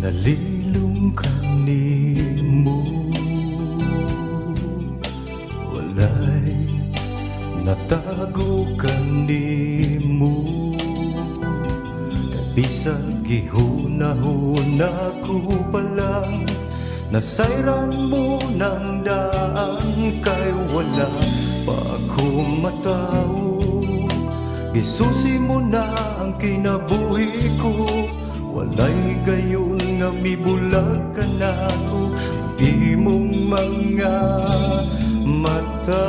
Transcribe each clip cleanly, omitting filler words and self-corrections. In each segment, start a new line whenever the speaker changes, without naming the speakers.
Nalilung kanimo, walay natago kanimo. Bisag gihunahuna ko pa lang, nasayran mo ng daan, kay wala pa ako matao. Gisusi mo na ang kinabuhi ko, walay gayon nga mibulag ka na ko. Di mong mga mata,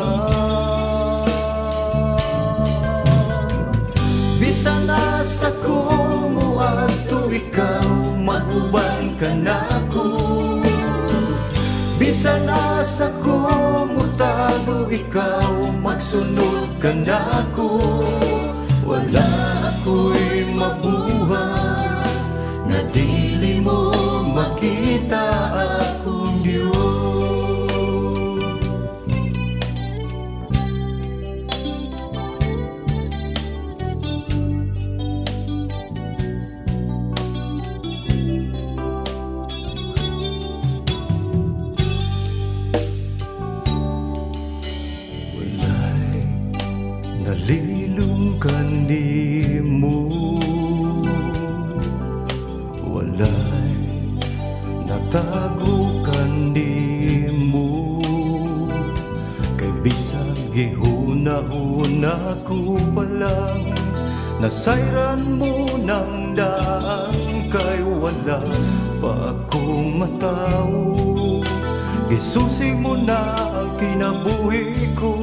bisa na sa kumuadto ikaw, maguban ka na ko. Bisa na sa kumutago ikaw, magsunod ka na ko. Wala ako'y mabuhay na dili mo makita akong Diyos. Nalilung kanimo, walay natago kanimo. Kay bisag gihuna-huna ko pa lang, nasayran mo ng daan, kay wala pa akong matao. Gisusi mo na ang kinabuhi ko,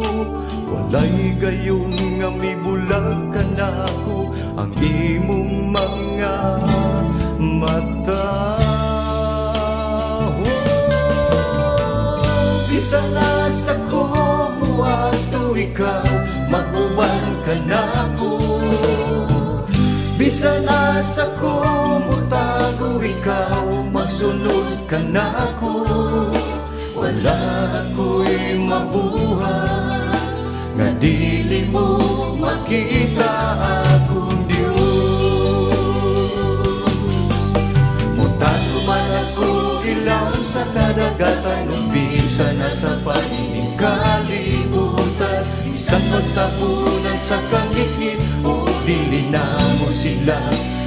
walay gayon nga mibulag ka na ko. Ang imong mga mata, bisa na sa kumuadto ikaw, maguban ka na ko. Bisa na sa kumutago ikaw, magsunod ka na ko. Wala ako'y mabuhay nga dili mo makita akong Diyos. Mutago man ako ilaw sa kadagatan, umpisa na sa panining kalibutan. Isang pagtapunan sa kangit-ngit, o dili na mo sila.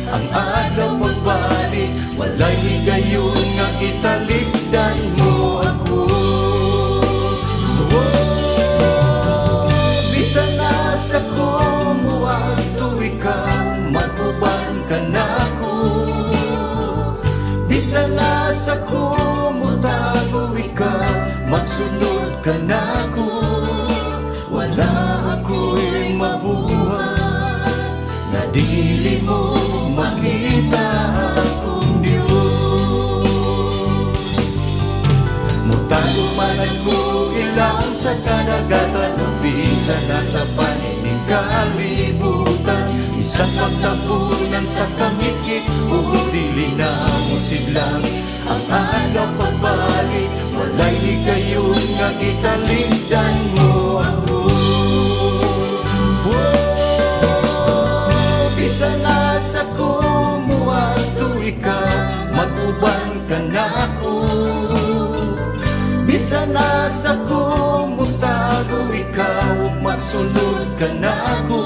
Ang adlaw magbalik, walay gayon nga italikdan mo ako. Bisa na sa kumuadto ikaw, maguban ka na ko. Bisa na sa kumutago ikaw, magsunod ka na ko. Wala ako'y mabuhay na dili mo makita akong Diyos. Mutago man ako ilang sa kadagatan, umpisa na sa panining kalibutan. Isang pagtapunan sa kangit-ngit, o dili na mo siglang. Ang agaw pagbalik, walay higayon nga italikdan mo ako. Bisa na sa kumuadto ikaw, maguban ka na ko. Bisa na sa kumutago ikaw, magsunod ka na ko.